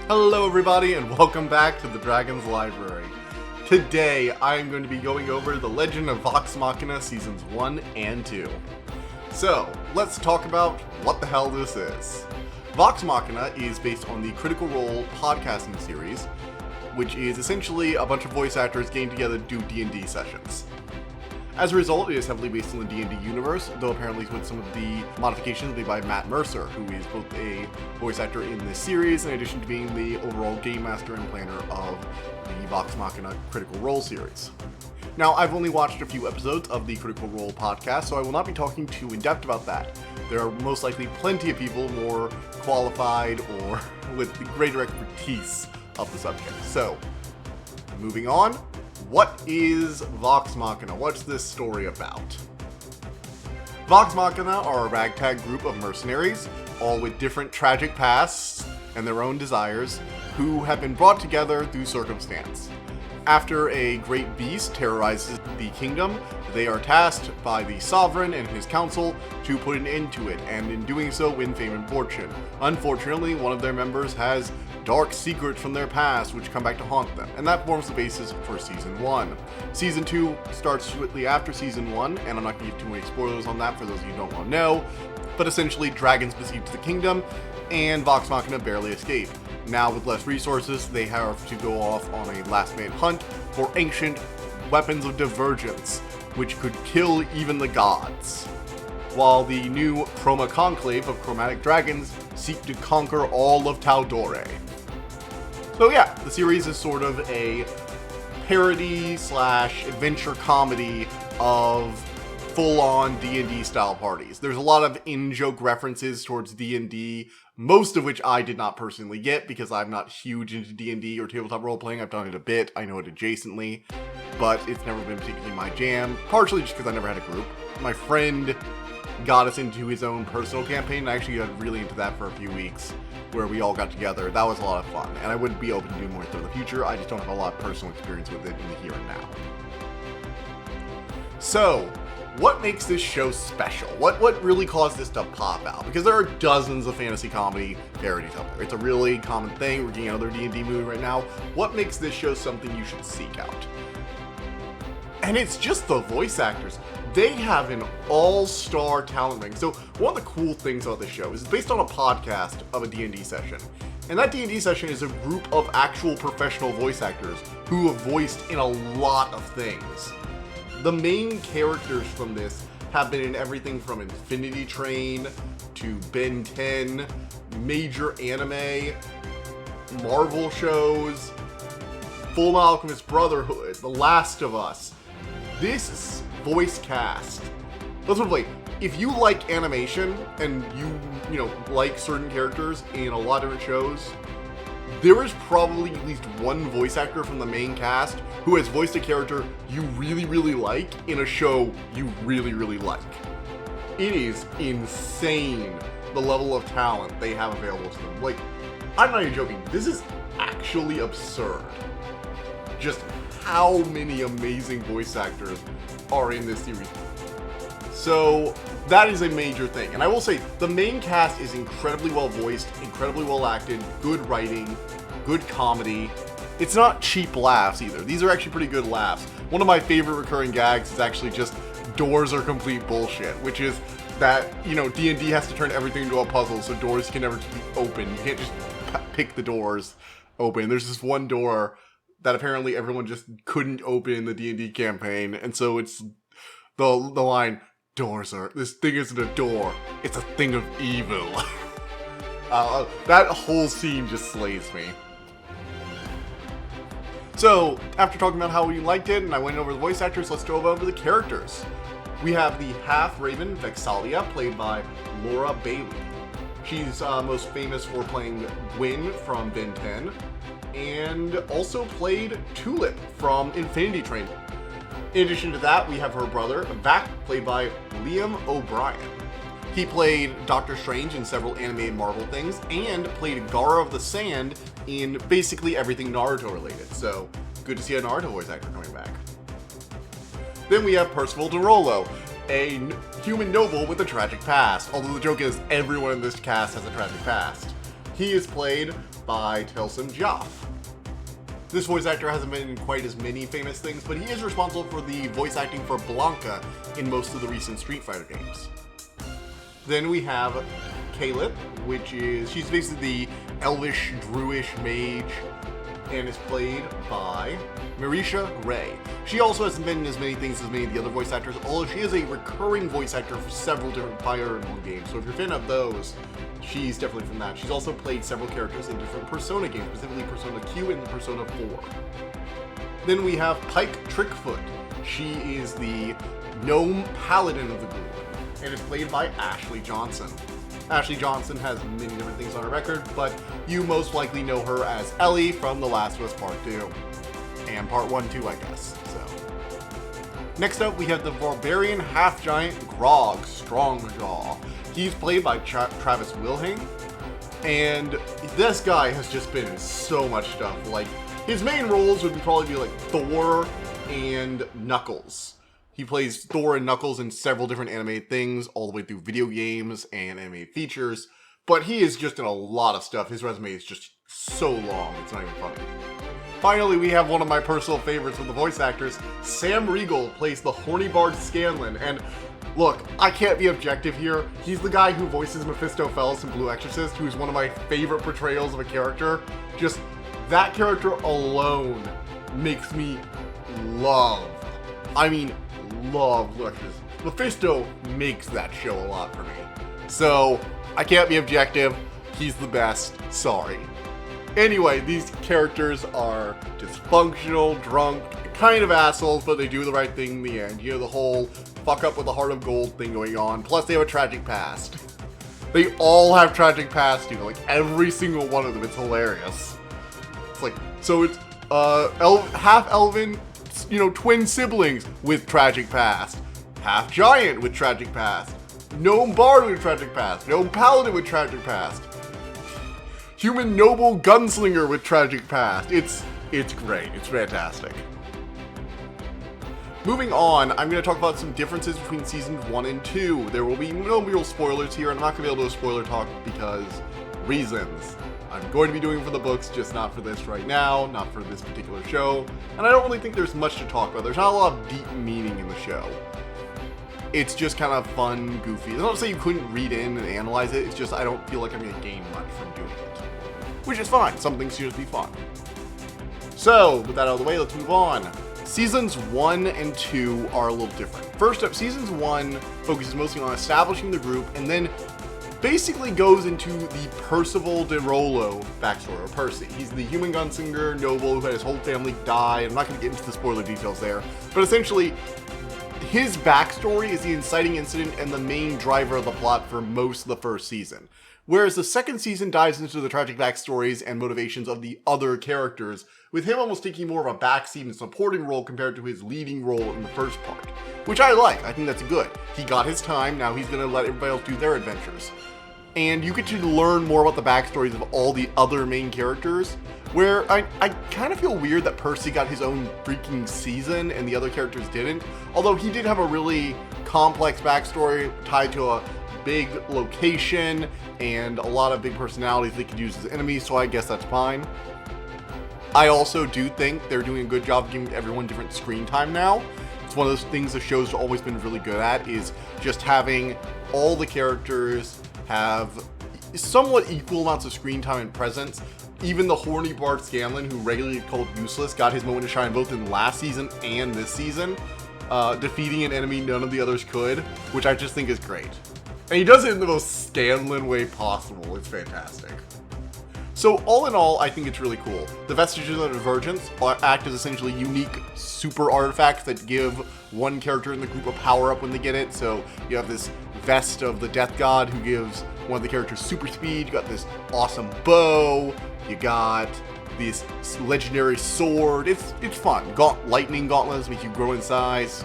Hello everybody and welcome back to the Dragon's Library. Today I am going to be going over the Legend of Vox Machina Seasons 1 and 2. So, let's talk about what the hell this is. Vox Machina is based on the Critical Role podcasting series, which is essentially a bunch of voice actors getting together to do D&D sessions. As a result, it is heavily based on the D&D universe, though apparently with some of the modifications made by Matt Mercer, who is both a voice actor in this series, in addition to being the overall game master and planner of the Vox Machina Critical Role series. Now, I've only watched a few episodes of the Critical Role podcast, so I will not be talking too in-depth about that. There are most likely plenty of people more qualified or with greater expertise of the subject. So, moving on. What is Vox Machina? What's this story about? Vox Machina are a ragtag group of mercenaries, all with different tragic pasts and their own desires, who have been brought together through circumstance. After a great beast terrorizes the kingdom, they are tasked by the sovereign and his council to put an end to it, and in doing so win fame and fortune. Unfortunately, one of their members has dark secrets from their past which come back to haunt them, and that forms the basis for Season 1. Season 2 starts shortly after Season 1, and I'm not going to give too many spoilers on that for those of you who don't want to know, but essentially dragons besiege the kingdom, and Vox Machina barely escape. Now with less resources, they have to go off on a last-minute hunt for ancient weapons of divergence, which could kill even the gods, while the new Chroma Conclave of chromatic dragons seek to conquer all of Taldore. So yeah, the series is sort of a parody/adventure comedy of full-on D&D style parties. There's a lot of in-joke references towards D&D, most of which I did not personally get because I'm not huge into D&D or tabletop role-playing. I've done it a bit, I know it adjacently, but it's never been particularly my jam, partially just because I never had a group. My friend got us into his own personal campaign, and I actually got really into that for a few weeks, where we all got together. That was a lot of fun, and I would be open to do more in the future. I just don't have a lot of personal experience with it in the here and now. So, what makes this show special? What really caused this to pop out? Because there are dozens of fantasy comedy parodies out there. It's a really common thing. We're getting another D&D movie right now. What makes this show something you should seek out? And it's just the voice actors. They have an all-star talent range. So one of the cool things about this show is it's based on a podcast of a D&D session. And that D&D session is a group of actual professional voice actors who have voiced in a lot of things. The main characters from this have been in everything from Infinity Train to Ben 10, major anime, Marvel shows, Full Alchemist Brotherhood, The Last of Us. This voice cast, let's put it like, if you like animation and you like certain characters in a lot of different shows, there is probably at least one voice actor from the main cast who has voiced a character you really, really like in a show you really, really like. It is insane the level of talent they have available to them. Like, I'm not even joking, this is actually absurd. Just how many amazing voice actors are in this series. So that is a major thing. And I will say, the main cast is incredibly well voiced, incredibly well acted, good writing, good comedy. It's not cheap laughs either. These are actually pretty good laughs. One of my favorite recurring gags is actually just doors are complete bullshit, which is that, D&D has to turn everything into a puzzle, so doors can never be open. You can't just pick the doors open. There's this one door that apparently everyone just couldn't open in the D&D campaign, and so it's the line, this thing isn't a door, it's a thing of evil. That whole scene just slays me. So, after talking about how we liked it, and I went over the voice actors, let's go over the characters. We have the half-raven Vexalia, played by Laura Bailey. She's most famous for playing Gwyn from Ben 10, and also played Tulip from Infinity Train. In addition to that, we have her brother, Vac, played by Liam O'Brien. He played Doctor Strange in several animated Marvel things, and played Gara of the Sand in basically everything Naruto related, so good to see a Naruto voice actor coming back. Then we have Percival DeRollo, a human noble with a tragic past, although the joke is everyone in this cast has a tragic past. He is played by Telsim Joff. This voice actor hasn't been in quite as many famous things, but he is responsible for the voice acting for Blanca in most of the recent Street Fighter games. Then we have Caleb, she's basically the elvish, druish mage, and is played by Marisha Ray. She also hasn't been in as many things as many of the other voice actors, although she is a recurring voice actor for several different Fire Emblem games, so if you're a fan of those, she's definitely from that. She's also played several characters in different Persona games, specifically Persona Q and Persona 4. Then we have Pike Trickfoot. She is the gnome paladin of the group, and is played by Ashley Johnson. Ashley Johnson has many different things on her record, but you most likely know her as Ellie from The Last of Us Part 2. And Part 1 too, I guess. So. Next up, we have the barbarian half-giant Grog Strongjaw. He's played by Travis Wilhing, and this guy has just been in so much stuff. Like, his main roles would probably be like Thor and Knuckles. He plays Thor and Knuckles in several different animated things, all the way through video games and animated features, but he is just in a lot of stuff. His resume is just so long, it's not even funny. Finally, we have one of my personal favorites of the voice actors. Sam Riegel plays the horny bard Scanlan, and look, I can't be objective here. He's the guy who voices Mephistopheles in Blue Exorcist, who's one of my favorite portrayals of a character. Just that character alone makes me love Blue Exorcist. Mephisto makes that show a lot for me. So, I can't be objective. He's the best. Sorry. Anyway, these characters are dysfunctional, drunk, kind of assholes, but they do the right thing in the end. You know, the whole fuck up with a heart of gold thing going on. Plus, they have a tragic past. They all have tragic past, you know, like every single one of them. It's hilarious. It's like, so it's half elven, you know, twin siblings with tragic past. Half giant with tragic past. Gnome bard with tragic past. Gnome paladin with tragic past. Human noble gunslinger with tragic past. It's great. It's fantastic. Moving on, I'm going to talk about some differences between seasons 1 and 2. There will be no real spoilers here, and I'm not going to be able to spoiler talk because reasons. I'm going to be doing it for the books, just not for this right now, not for this particular show. And I don't really think there's much to talk about. There's not a lot of deep meaning in the show. It's just kind of fun, goofy. I don't say you couldn't read in and analyze it, it's just I don't feel like I'm going to gain much from doing it. Which is fine, some things should just be fun. So, with that out of the way, let's move on. Seasons 1 and 2 are a little different. First up, Seasons 1 focuses mostly on establishing the group, and then basically goes into the Percival de Rolo backstory, or Percy. He's the human gunslinger noble who had his whole family die. I'm not going to get into the spoiler details there, but essentially, his backstory is the inciting incident and the main driver of the plot for most of the first season. Whereas the second season dives into the tragic backstories and motivations of the other characters, with him almost taking more of a backseat and supporting role compared to his leading role in the first part. Which I like, I think that's good. He got his time, now he's going to let everybody else do their adventures. And you get to learn more about the backstories of all the other main characters, where I kind of feel weird that Percy got his own freaking season and the other characters didn't. Although he did have a really complex backstory tied to a big location and a lot of big personalities they could use as enemies, so I guess that's fine. I also do think they're doing a good job of giving everyone different screen time now. It's one of those things the show's always been really good at, is just having all the characters have somewhat equal amounts of screen time and presence. Even the horny bard Scanlan, who regularly called useless, got his moment to shine both in last season and this season, defeating an enemy none of the others could, which I just think is great. And he does it in the most Scanlan way possible. It's fantastic. So all in all, I think it's really cool. The Vestiges of Divergence act as essentially unique super artifacts that give one character in the group a power-up when they get it. So you have this vest of the Death God who gives one of the characters super speed. You got this awesome bow. You got this legendary sword. It's fun. Lightning gauntlets make you grow in size.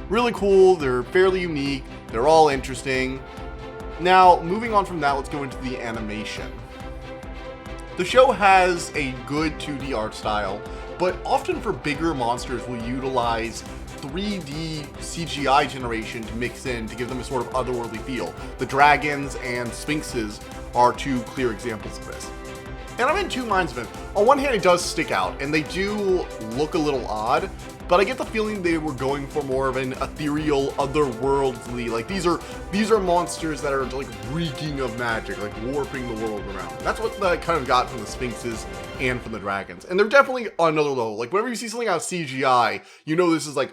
Really cool. They're fairly unique. They're all interesting. Now, moving on from that, let's go into the animation. The show has a good 2D art style, but often for bigger monsters will utilize 3D CGI generation to mix in to give them a sort of otherworldly feel. The dragons and sphinxes are two clear examples of this. And I'm in two minds of it. On one hand, it does stick out, and they do look a little odd, but I get the feeling they were going for more of an ethereal, otherworldly, like these are monsters that are like reeking of magic, like warping the world around. That's what I kind of got from the Sphinxes and from the dragons. And they're definitely on another level. Like whenever you see something out of CGI, you know this is like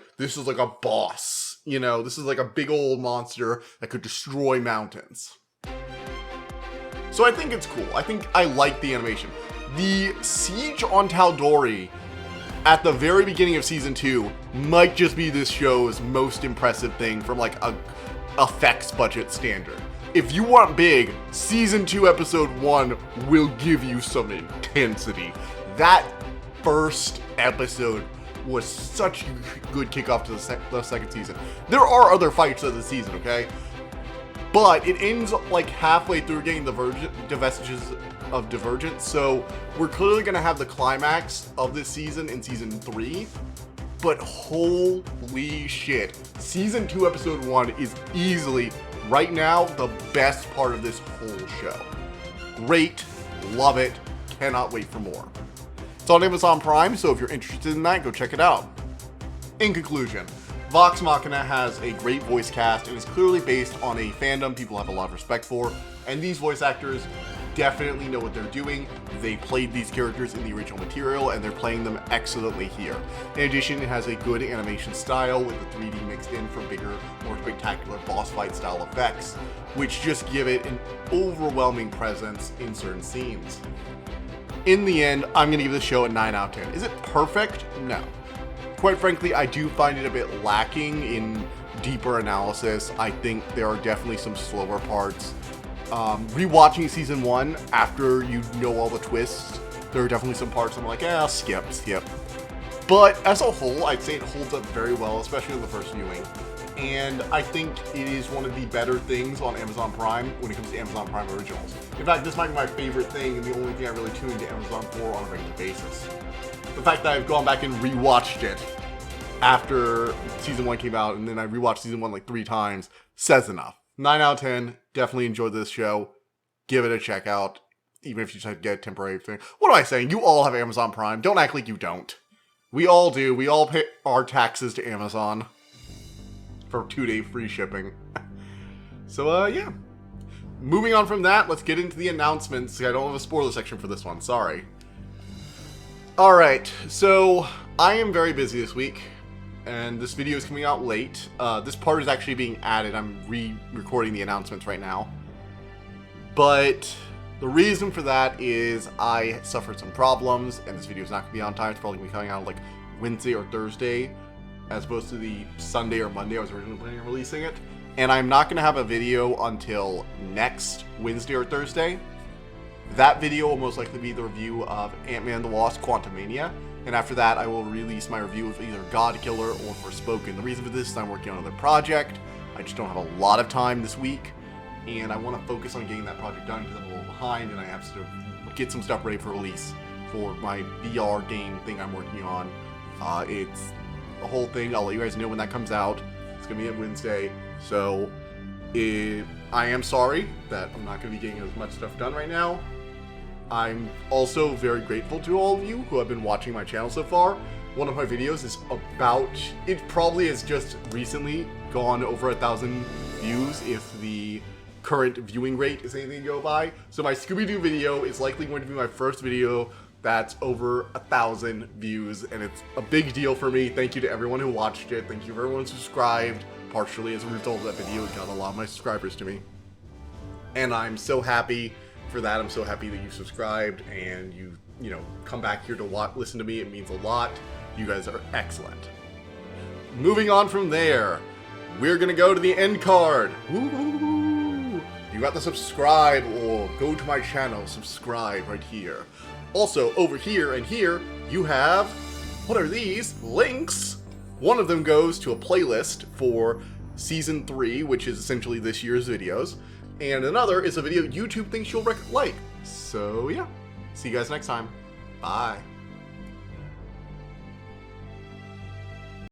a boss. You know, this is like a big old monster that could destroy mountains. So I think it's cool. I think I like the animation. The siege on Tal'Dorei at the very beginning of season 2 might just be this show's most impressive thing from like a effects budget standard. If you want big, season 2 episode 1 will give you some intensity. That first episode was such a good kickoff to the second season. There are other fights of the season, okay? But it ends like halfway through getting the vestiges of Divergence, so we're clearly going to have the climax of this season in season 3. But holy shit, season 2 episode 1 is easily, right now, the best part of this whole show. Great, love it, cannot wait for more. It's on Amazon Prime, so if you're interested in that, go check it out. In conclusion, Vox Machina has a great voice cast and is clearly based on a fandom people have a lot of respect for, and these voice actors definitely know what they're doing. They played these characters in the original material and they're playing them excellently here. In addition, it has a good animation style with the 3D mixed in for bigger, more spectacular boss fight style effects, which just give it an overwhelming presence in certain scenes. In the end, I'm going to give this show a 9 out of 10. Is it perfect? No. Quite frankly, I do find it a bit lacking in deeper analysis. I think there are definitely some slower parts. Rewatching season 1 after you know all the twists, there are definitely some parts I'm like, skip. But as a whole, I'd say it holds up very well, especially in the first viewing. And I think it is one of the better things on Amazon Prime when it comes to Amazon Prime Originals. In fact, this might be my favorite thing and the only thing I really tune into Amazon for on a regular basis. The fact that I've gone back and rewatched it after season 1 came out, and then I rewatched season 1 like 3 times, says enough. 9 out of 10, definitely enjoyed this show. Give it a check out, even if you just get a temporary thing. What am I saying? You all have Amazon Prime. Don't act like you don't. We all do. We all pay our taxes to Amazon for 2-day free shipping. So, yeah. Moving on from that, let's get into the announcements. I don't have a spoiler section for this one. Sorry. Alright, so I am very busy this week, and this video is coming out late. This part is actually being added. I'm re-recording the announcements right now. But the reason for that is I suffered some problems, and this video is not going to be on time. It's probably going to be coming out like Wednesday or Thursday, as opposed to the Sunday or Monday I was originally planning on releasing it. And I'm not going to have a video until next Wednesday or Thursday. That video will most likely be the review of Ant-Man and the Wasp: Quantumania, and after that I will release my review of either God Killer or Forspoken. The reason for this is I'm working on another project. I just don't have a lot of time this week, and I want to focus on getting that project done because I'm a little behind, and I have to get some stuff ready for release for my VR game thing I'm working on. It's a whole thing. I'll let you guys know when that comes out. It's going to be on Wednesday, so I am sorry that I'm not going to be getting as much stuff done right now. I'm also very grateful to all of you who have been watching my channel so far. One of my videos is about, it probably has just recently gone over 1,000 views if the current viewing rate is anything to go by. So my Scooby-Doo video is likely going to be my first video that's over 1,000 views, and it's a big deal for me. Thank you to everyone who watched it. Thank you for everyone who subscribed. Partially as a result of that video, it got a lot of my subscribers to me. And I'm so happy for that. I'm so happy that you subscribed and you come back here to listen to me. It means a lot. You guys are excellent. Moving on from there, we're gonna go to the end card. Woo! You got to subscribe or go to my channel, subscribe right here. Also, over here and here, you have, what are these? Links. One of them goes to a playlist for Season 3, which is essentially this year's videos. And another is a video YouTube thinks you'll like. So, yeah. See you guys next time. Bye.